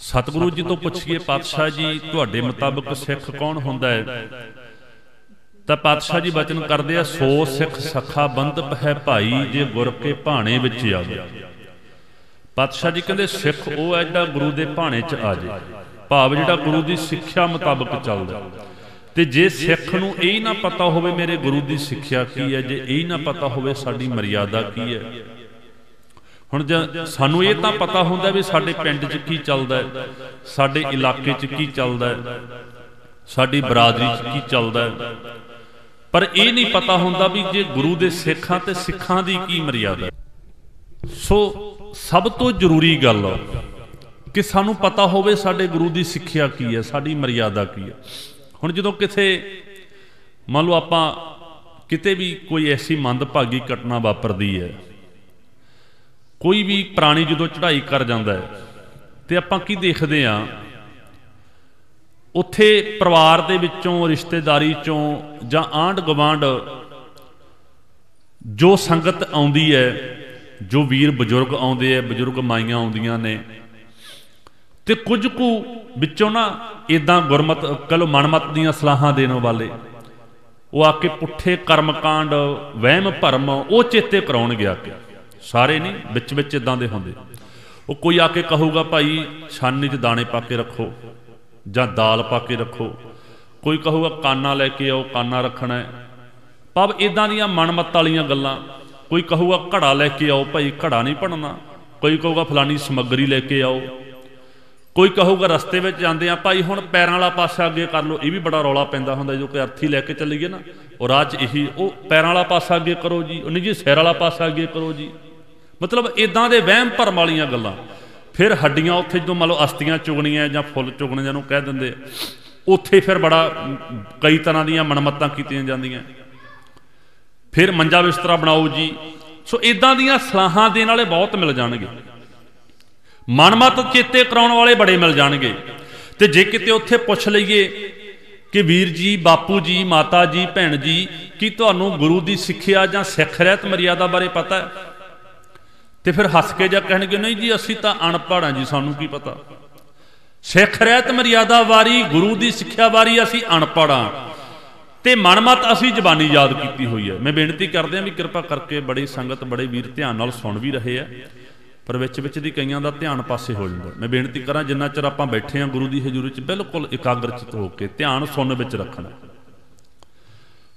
सतगुरु जी तो पुछिए पातशाह जी तुहाडे मुताबिक सिख कौन हुंदा है? तो पातशाह जी वचन करते हैं, सो सिख सखा बंधप है भाई जे गुर के भाणे विच आवे। पातशाह जी कहते सिख वो है जिहड़ा गुरु के भाणे च आ जाए, भाव जिहड़ा गुरु की सिक्ख्या मुताबिक चलदा। ते जे सिख नूं यही ना पता होवे मेरे गुरु की सिक्ख्या की है, जे यही ना पता होवे साडी मर्यादा की है। हुण सानूं ये तां पता हुंदा भी साडे पिंड च की चलदा है, साडे इलाके च की चलदा है, साडी बरादरी च की चलदा है, पर यह नहीं पता हुंदा भी जे गुरु दे सिखां ते सिखां दी की मर्यादा है। सो सब तो जरूरी गल कि सानूं पता होवे साडे गुरु की सिक्ख्या की है, साडी मर्यादा की है। हुण जदों किथे मान लो आपां किते भी कोई ऐसी मंदभागी घटना वापरदी है, कोई भी प्राणी जो चढ़ाई कर जाता है, तो आपां की देखते हाँ, उत्थे परिवार दे विचों रिश्तेदारी चों जां आंढ गवांढ जो संगत आउंदी है, जो वीर बजुर्ग आउंदे है, बजुर्ग माइयां आउंदियां ने, ते कुछ कु विचों ना इदां गुरमत कह लो मनमत दीयां सलाहां देने वाले वो आके पुट्ठे कर्मकांड वहम भरम वो चेते कराउण गया कि सारे नहीं बिच बिच इदां दे हुंदे। वो कोई आके कहूगा भाई छानी च दाने पा के रखो जां दाल पा के रखो, कोई कहूगा काना लैके आओ काना रखना है, भाव इदां दीयां मनमत वालियां गल्लां। कोई कहूगा घड़ा लैके आओ भाई घड़ा नहीं भरना, कोई कहूगा फलानी समग्री लैके आओ, कोई कहूगा रस्ते में जाते हैं भाई हुण पैरां वाला पासा अगे कर लो। ये भी बड़ा रौला पैंदा हुंदा, जो कोई अर्थी लैके चलीए ना और राह च यही वो पैरां वाला पासा अगे करो जी, नहीं जी सिर वाला पासा अगे करो जी, मतलब इदां दे वहम भरम वालियां गल्लां। फिर हड्डियां उत्थे जो मान लो अस्थियां चुगनियां जां फुੱਲ चुगने जिन्हों कह दिंदे, उत्थे फिर बड़ा कई तरह दीयां मनमत्तां कीतियां जांदियां। फिर मंजा बिस्तरा बनाओ जी। सो इदां दीयां सलाहां देण वाले बहुत मिल जाणगे, मनमत चेते कराउण वाले बड़े मिल जाणगे। ते जे किते उत्थे पुछ लईए कि वीर जी बापू जी माता जी भैण जी की तुहानूं गुरु की सिक्ख्या जां सिख रहत मर्यादा बारे पता है, तो फिर हस के जा कहणगे नहीं जी असीं तां अणपढ़ हां जी, सानूं की पता। सिख रहत मर्यादा बारी गुरु की सिक्ख्या बारी असीं अणपढ़ हां ते मनमत असीं जबानी याद की हुई है। मैं बेनती करदे भी कृपा करके बड़ी संगत बड़े वीर ध्यान नाल सुण भी रहे हैं, पर विच विच दी कईयां दा ध्यान पासे हो जाता। मैं बेनती करा जिन्ना चिर आपां बैठे हैं गुरु की हजूरी च बिल्कुल एकाग्रचित होकर ध्यान सुन विच रखना।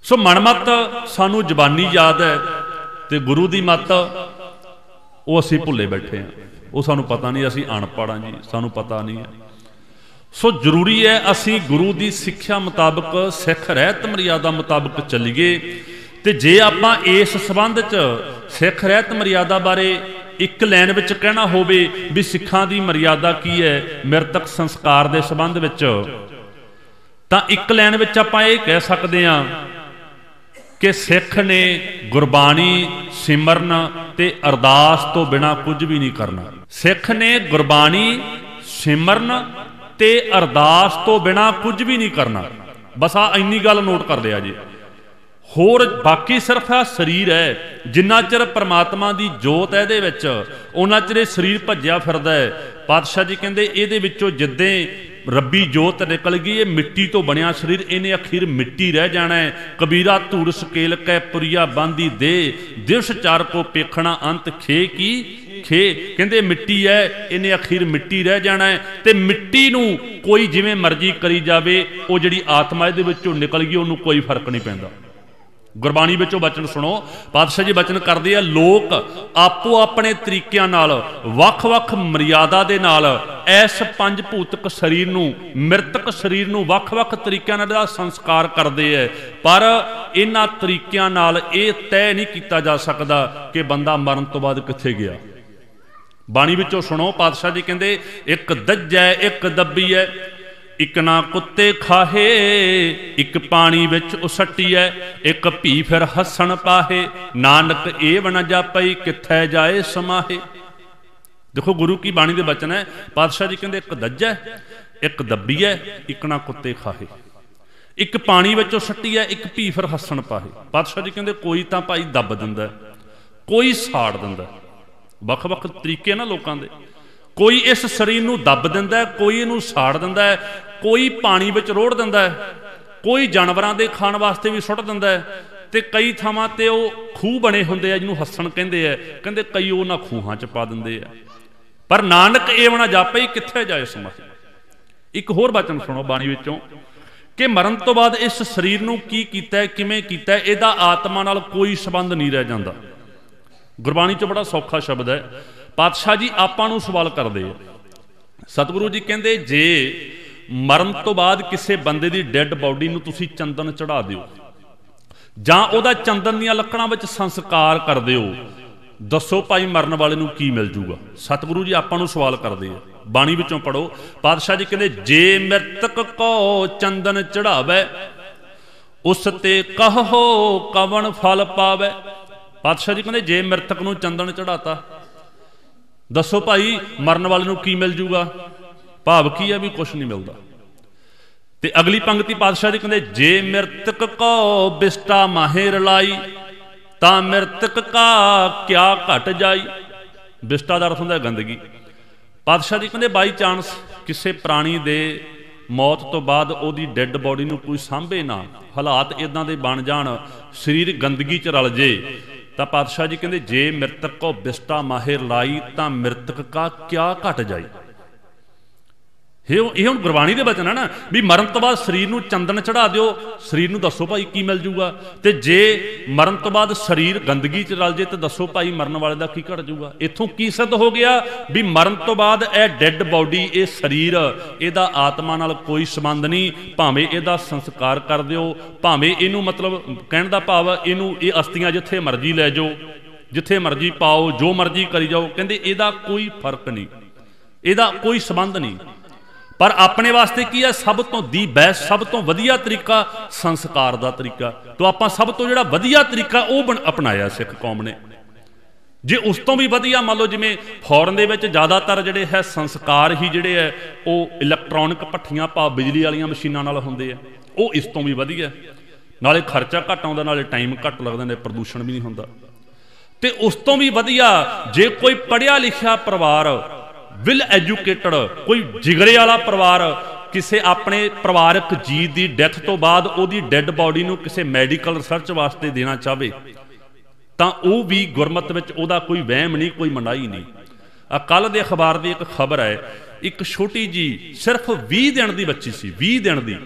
सो मनमत सानू जबानी याद है तो गुरु की मत वो असीं भुले बैठे हैं, वो सानू पता नहीं, असीं अणपढ़ हां जी, सानू पता नहीं है। सो जरूरी है असीं गुरु की सिक्ख्या मुताबिक सिख रहत मर्यादा मुताबिक चलीए। तो जे आपां इस संबंध च सिख रहत मर्यादा बारे एक लाइन विच कहना होवे भी सिखां दी मर्यादा की है मृतक संस्कार दे संबंध विच, तां एक लाइन विच आपां इह कह सकदे हां कि सिख ने गुरबाणी सिमरन ते अरदास तो बिना कुछ भी नहीं करना। सिख ने गुरबाणी सिमरन ते अरदास तो बिना कुछ भी नहीं करना। बस आ इन्नी गल नोट कर लिया जी। होर बाकी सिर्फ आ शरीर है, जिन्ना चिर परमात्मा की जोत है इहदे उन्ना चिर शरीर भज्या फिरदा है। पातशाह जी कहंदे इहदे विचों जिद्दें रब्बी जोत निकल गई, ये मिट्टी तो बनिया शरीर इन्हें अखीर मिट्टी रह जाना है। कबीरा धूड़ सकेल कै पुरिया बांधी दे, दिवस चार को पेखना अंत खे की खे। कहंदे मिट्टी है इन्हें अखीर मिट्टी रह जाना है, ते मिट्टी नूं कोई जिवें मर्जी करी जावे, वो जिहड़ी आत्मा इहदे विचों निकल गई उन्होंने कोई फर्क नहीं पैंदा। गुरबाणी विचों वचन सुनो, पातशाह जी वचन करते हैं लोग आपो अपने तरीकों नाल वख वख मर्यादा दे नाल इस पंज भूतक शरीर नूं मृतक शरीर नूं वख वख तरीकों नाल संस्कार करते हैं, पर इन्हां तरीकों नाल ये तय नहीं किया जा सकता कि बंदा मरण तो बाद कित्थे गया। बाणी विचों सुनो, पातशाह जी कहंदे एक दज्ज है एक दब्बी है, एक ना कुत्ते खाहे एक पानी विच उसटी है, एक भी फिर हसन पाहे, नानक एव न जापई किथे जाए समाहे। देखो गुरु की बाणी दे वचन है। पातशाह जी कहंदे एक दज्ज है एक दब्बी है, एक ना कुत्ते खाहे, एक पानी विच उसटी है, एक भी फिर हसन पाहे। पातशाह जी कहंदे कोई तां भाई दब दिंदा, कोई साड़ दिंदा, वख वख तरीके ना लोकां दे। कोई इस शरीर नूं दब दिंदा है, कोई इहनूं साड़ दिंदा है, कोई पानी विच रोड़ दिंदा है, कोई जानवरां दे खाण वास्ते भी सुੱਟ दिंदा है, ते कई थावां ते वो खूह बने हुंदे आ जिहनूं हस्सण कहंदे आ, कहंदे कई उहनां खूहां च पा दिंदे आ। पर नानक एवं जापई कित्थे जाए समाहि। एक होर वचन सुणो बाणी विचों कि मरण तो बाद इस शरीर नूं की कीता है, किवें कीता है, इहदा आत्मा नाल कोई संबंध नहीं रह जांदा। गुरबाणी च बड़ा सौखा शब्द है। पातशाह जी आपां नूं सवाल करदे आ, सतगुरु जी कहंदे जे मरण तो बाद किसी बंदे दी डैड बॉडी नूं तुसीं चंदन चढ़ा दिओ जां उहदा चंदन दीआं लकड़ां विच संस्कार कर दिओ, दसो भाई मरण वाले नूं की मिल जूगा। सतगुरु जी आपां नूं सवाल करदे आ, बाणी विचों पढ़ो। पातशाह जी कहंदे जे मृतक को चंदन चढ़ावै उस ते कहो कवन फल पावै। पातशाह जी कहंदे जे मृतक नूं चंदन चढ़ाता, दसो भाई मरण वाले नूं की मिल जूगा। भाव की है भी कुछ नहीं मिलता। ते अगली पंक्ति पातशाह जी कहंदे जे मृतक को बिस्टा माहे रलाई तां मृतक का क्या घट जाई। बिस्टा दा अर्थ हुंदा गंदगी। पातशाह जी कहंदे बाई चांस किसी प्राणी दे मौत तो बाद उहदी डैड बॉडी नूं कोई सांभे ना, हालात इदां दे बन जाण, शरीर गंदगी च रल जे, तां पातशाह जी कहंदे जे मृतक को बिस्टा माहे रलाई तां मृतक का क्या घट जाई। ये हुण गुरबाणी दे वचन है ना भी मरण तो बाद शरीर नूं चंदन चढ़ा दिओ, शरीर नूं दसो भाई की मिल जूगा। ते जे मरण तो बाद शरीर गंदगी च रल जे तो दसो भाई मरण वाले दा की घट जूगा। इत्थों की सिद्ध हो गया भी मरण तो बाद यह डैड बॉडी, ये शरीर, इहदा आत्मा नाल कोई संबंध नहीं। भावें इहदा संस्कार कर दिओ, भावें इहनूं मतलब कहण दा भाव इहनूं ये अस्थियां जिथे मर्जी लै जाओ, जिथे मर्जी पाओ, जो मर्जी करी जाओ, कहंदे इहदा कोई फर्क नहीं, इहदा कोई संबंध नहीं। पर अपने वास्ते की है सब तो दी बेस्ट, सब तो वधिया तरीका संस्कार का तरीका। तो आप सब तो जिहड़ा वधिया तरीका वो अपनाया सिख कौम ने। जे उस तो भी वधिया मान लो जिमें फॉरन दे विच ज़्यादातर जिहड़े है संस्कार ही जिहड़े है वो इलैक्ट्रॉनिक भट्ठियां भाव बिजली वाली मशीनां नाल हुंदे आ, वो इस तो भी वधिया, नाले खर्चा घट आउंदा, नाले टाइम घट लगदा, नाले प्रदूषण भी नहीं हुंदा। ते उस तो भी वधिया जे कोई पढ़िया लिखिया परिवार, विल एजुकेटड, कोई जिगरे वाला परिवार किसी अपने परिवारक जी की डैथ तो बाद उहदी डैड बॉडी नूं किसी मैडिकल रिसर्च वास्ते देना चाहे तां वो भी गुरमत विच उहदा कोई वहम नहीं, कोई मनाही नहीं। कल दे अखबार की एक खबर है, एक छोटी जी सिर्फ 20 दिन की बच्ची सी, 20 दिन की,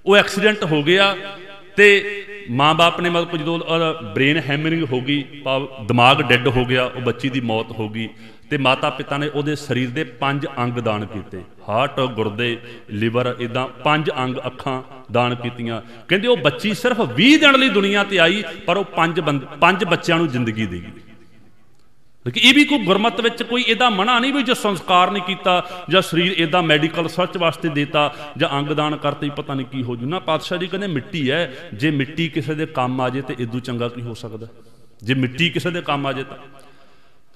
वो एक्सीडेंट हो गया ते माँ बाप ने मतलब जो ब्रेन हैमरिंग हो गई, दिमाग डैड हो गया, वो बच्ची की मौत हो गई। तो माता पिता ने उहदे शरीर के 5 अंग दान किए, हार्ट, गुरदे, लिवर, इदा 5 अंग, अखां दान कीतियां। कहंदे वो बच्ची सिर्फ 20 दिन लई दुनिया ते आई, पर वो 5 बच्चों नूं जिंदगी देगी। लेकिन ये भी कोई गुरमत विच कोई इहदा मना नहीं भी जो संस्कार नहीं किया जां शरीर इदा मैडिकल रिसर्च वास्ते देता जां अंग दान करते पता नहीं की हो जू ना। पातशाह जी कहंदे मिट्टी है, जे मिट्टी किसी के काम आ जाए तो इदू चंगा की हो सकता, जे मिट्टी किसी के काम आ जाए तो।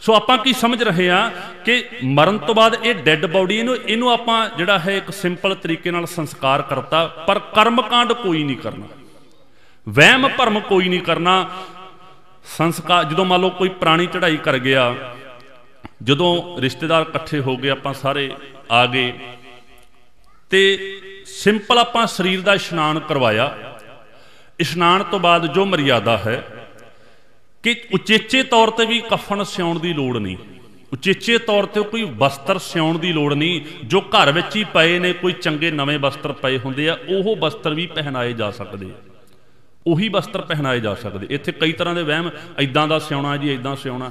सो आपां की समझ रहे हैं कि मरण तो बाद ये डैड बॉडी इनू आपां जिहड़ा है एक सिंपल तरीके नाल संस्कार करता, पर कर्मकांड कोई नहीं करना, वहम भरम कोई नहीं करना। संस्कार जो मान लो कोई प्राणी चढ़ाई कर गया, जो रिश्तेदार इकट्ठे हो गए, आप सारे आ गए, तो सिंपल आप शरीर का इशनान करवाया। इशनान तो बाद जो मर्यादा है कि उचेचे तौर पर भी कफन सिउण की लोड़ नहीं, उचेचे तौर पर कोई वस्त्र सिउण की लोड़ नहीं। जो घर विच ही पए ने कोई चंगे नवे वस्त्र पए हुंदे आ, ओह वस्त्र भी पहनाए जा सकते, उही वस्त्र पहनाए जा सकते। इत्थे कई तरह के वहम, इदां दा सिउणा जी, इदां सिउणा,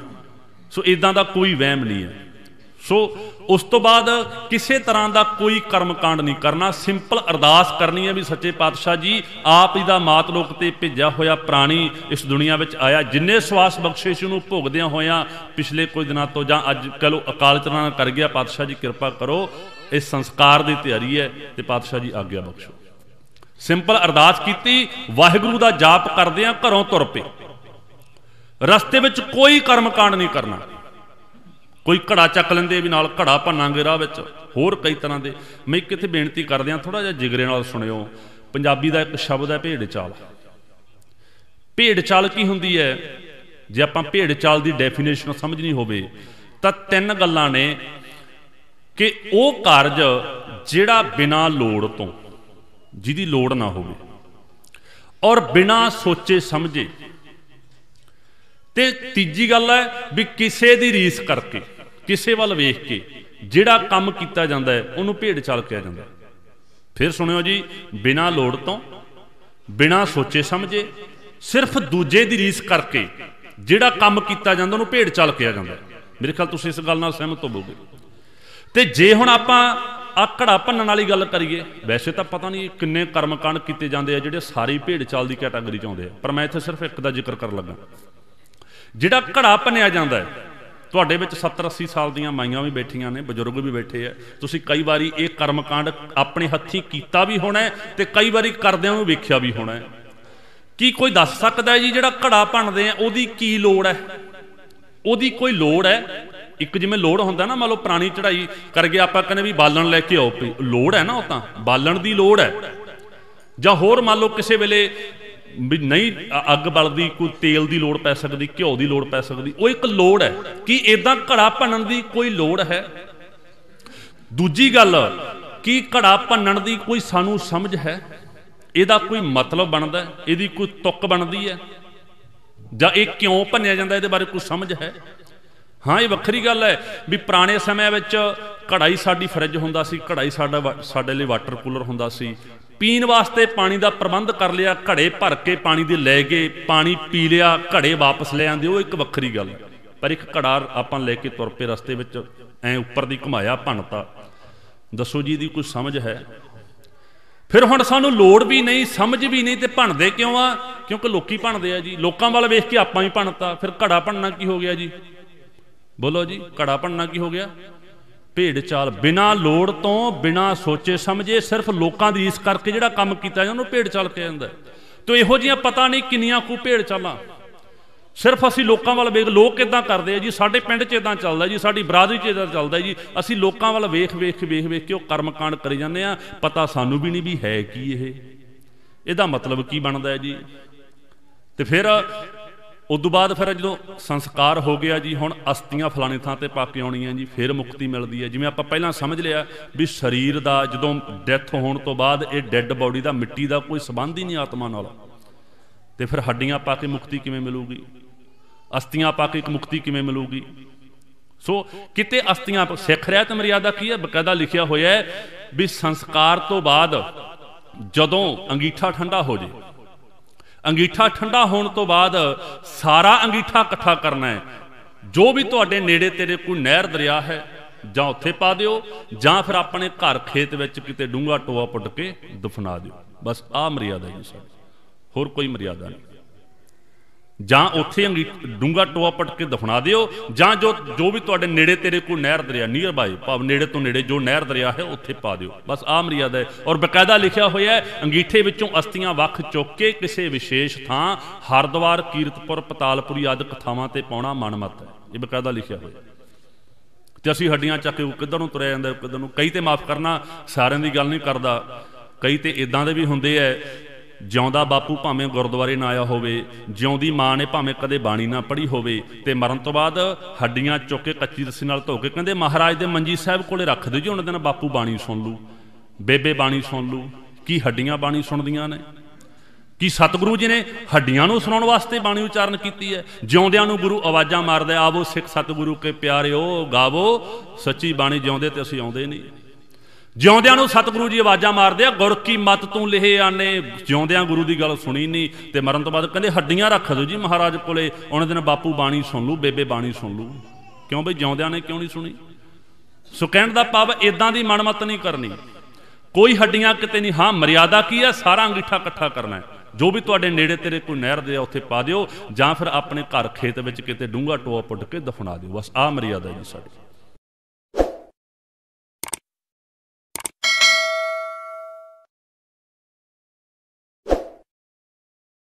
सो इदां दा कोई वहम नहीं है। सो उस तो बाद किसी तरह का कोई कर्मकांड नहीं करना, सिंपल अरदास करनी है भी सच्चे पातशाह जी आप ही दा मात लोक ते भेजा होया प्राणी इस दुनिया में आया, जिन्ने सवास बख्शिश नूं भोगदियां होया पिछले कुछ दिनों तो जां अज कह लो अकाल चलाना कर गया, पातशाह जी कृपा करो, इस संस्कार की तैयारी है तो पातशाह जी आग्ञा बख्शो। सिंपल अरदास की, वाहिगुरू का जाप करदियां घरों तुर पे, रस्ते में कोई कर्मकांड नहीं करना। कोई घड़ा चक लेंदे भी नाल घड़ा भन्नांगे राह विच, होर कई तरह के। मैं एक इत्थे बेनती करदियां थोड़ा जिहा जिगरे नाल सुणिओ, पंजाबी का एक शब्द है भेड़ चाल। भेड़ चाल की हुंदी है, जे आपां भेड़ चाल की डेफिनेशन समझनी होवे तां 3 गल्लां ने कि वो कारज जिहड़ा बिना लोड़ तो, जिहदी लोड़ ना होवे और बिना सोचे समझे, ते तीजी गल है भी किसे दी रीस करके, किसे वल वेख के जिहड़ा काम कीता जांदा है उहनूं भेड़ चाल कहा जांदा है। फिर सुनियो जी, बिना लोड़ तो, बिना सोचे समझे, सिर्फ दूजे दी रीस करके जिहड़ा काम कीता जांदा उहनूं भेड़ चाल कहा जांदा है। मेरे ख्याल तुसीं इस गल नाल सहमत होवोगे। ते जे हुण आपां आ घड़ा भन्नण वाली गल करिए, वैसे तो पता नहीं किन्ने कर्मकांड किए जाते हैं जिहड़े सारी भेड़ चाल की कैटागरी च आउंदे आ, पर मैं इत्थे सिर्फ एक दा जिक्र कर लगा। जिहड़ा घड़ा भन्निया जांदा है, तुहाडे विच 70-80 साल दीयां माईयां भी बैठियां ने, बजुर्ग भी बैठे है, तुसीं कई बारी ये कर्मकांड अपने हत्थीं कीता भी होना है ते कई बारी करदिआं नूं वेखिआ भी होना है। की कोई दस सकदा है जी जिहड़ा घड़ा भन्नदे आ उहदी की लोड़ है? उहदी कोई लोड़ है? एक जिवें लोड़ हुंदा ना, मान लो पुरानी चढ़ाई कर गए, आपां कहने भी बालन लैके आओ, लोड़ है ना, वो तां बालन दी लोड़ है। जां होर मान लो किसी वेले भी नहीं अग बलदी, कोई तेल की लोड़ पै सकती, घ्यो की लोड़ पै सकती, वो एक लोड़ है। कि इदां घड़ा भन्नण की कोई लोड़ है? दूजी गल कि घड़ा भन्नण की कोई सानू समझ है? इहदा कोई मतलब बनता है? इहदी कोई तुक बनती है? जां इह क्यों भन्निया जांदा, इहदे बारे कोई समझ है? हाँ, ये वक्री गल है भी पुराने समय विच घड़ा ही साडी फ्रिज हुंदा सी, घड़ा ही साडे लई वाटर कूलर हुंदा सी, पीण वास्ते पानी का प्रबंध कर लिया, घड़े भर के पानी दे लै गए, पानी पी लिया, घड़े वापस ले आंदे, वो एक वक्री गल है। पर एक घड़ा आपां लैके तुर पे रस्ते विच ऐ उपर दी घुमाया भनता, दसो जी दी कोई समझ है? फिर हुण सानू लोड़ भी नहीं, समझ भी नहीं, तो भनदे क्यों आ? क्योंकि लोकी भनदे आ जी, लोकां वाल वेख के आपां भी भनता। फिर घड़ा भनना की हो गया जी? बोलो जी, घड़ा भनना की हो गया? भेड़ चाल, बिना लोड़ तो, बिना सोचे समझे, सिर्फ लोगों की रीस करके जिहड़ा काम कीता जांदा उहनूं भेड़ चाल कहा जांदा है। तो इहो जिहियां पता नहीं किन्नियां कु भेड़ चालां सिर्फ असीं लोकां वाल वेख, लोग किदां करदे आ जी, साडे पिंड च इदां चलदा जी, साडी बरादरी च इदां चलदा जी, असीं लोकां वाल वेख वेख के वो कर्मकांड करी जांदे आ, पता सानू भी नहीं भी है की इहदा मतलब की बनदा है जी। ते फिर उदों बाद फिर जो संस्कार हो गया जी, हुण अस्थियां फलानी थां ते पा के आउणीआं जी, फिर मुक्ति मिलती है। जिवें आपां पहलां समझ लिया भी शरीर का जदों डैथ होण तो बाद ये डैड बॉडी का मिट्टी का कोई संबंध ही नहीं आत्मा नाल, ते फिर हड्डियां पा के मुक्ति किवें मिलूगी? अस्थियां पा के मुक्ति किवें मिलूगी? सो किते अस्थियां, सिख रिआयत मर्यादा की है, बकायदा लिखिया होया है भी संस्कार तो बाद जदों अंगीठा ठंडा हो जाए, अंगीठा ठंडा होने तो बाद सारा अंगीठा इकट्ठा करना है, जो भी तुहाडे नेड़े तेरे कोई नहर दरिया है जां उत्थे पा दिओ, जां फिर अपने घर खेत विच किते डूंगा टोआ पुट के दफना दिओ। बस आ मर्यादा जी साडी, होर कोई मर्यादा नहीं। जां उत्थे डूंगा टोआ पुट के दफना दिओ, जां जो भी तुहाडे नेड़े तेरे कोई नहर दरिया, नीयर बाय भाव नेड़े तो नेड़े जो नहर दरिया है उत्थे पा दिओ। बस आ मर्यादा है। और बकायदा लिखिया होया है, अंगीठे विचों अस्थियां वख चुक के किसी विशेष थां हरद्वार, कीरतपुर, पतालपुरी आदि थावां ते पाउणा मनमत है। ये बकायदा लिखिया होया। ते असीं हड्डियां चक के किधर नूं तुरिया जांदा, किधर नूं। कई ते माफ़ करना, सारिਆਂ दी गल नहीं करदा, कई ते इदां दे भी हुंदे है, जिउंदा बापू भावें गुरुद्वारे ना आया होवे, जिउंदी माँ ने भावें कदे बाणी ना पढ़ी होवे, ते मरण तो बाद हड्डियां चुक के कच्ची रस्सी नाल धो के कहंदे महाराज दे मंजी साहिब कोले रख दिओ जी, उन्हें दिन बापू बाणी सुन लू, बेबे बाणी सुन लू। की हड्डियां बाणी सुनदियां ने? कि सतगुरु जी ने हड्डियां नूं सुनाउण वास्ते बाणी उचारण कीती है? जिउंदियां नूं गुरु आवाज़ां मारदा, आवो सिख सतगुरु के प्यारिओ, गावो सच्ची बाणी, जिउंदे ते असीं आउंदे नहीं। जिउंदियां नूं सतगुरु जी आवाज़ां मारदे, गुर की मत तूं लिहे आने, जिउंदियां गुरु की गल सुनी नहीं, ते मरण तो बाद कहंदे हड्डियां रख दो जी महाराज कोले, उन्हें दिन बापू बाणी सुन लू, बेबे बाणी सुन लू। क्यों बई जिउंदियां ने क्यों नहीं सुनी? सो कहण दा भाव इदां दी मनमत नहीं करनी, कोई हड्डियां किते नहीं। हाँ, मर्यादा की है? सारा अंगीठा इकट्ठा करना है, जो भी तुहाडे नेड़े तेरे कोई नहर दे उत्थे पा दिओ, जां फिर अपने घर खेत विच किते डूंगा टोआ पुट के दफना दिओ। बस आ मर्यादा जी साडी।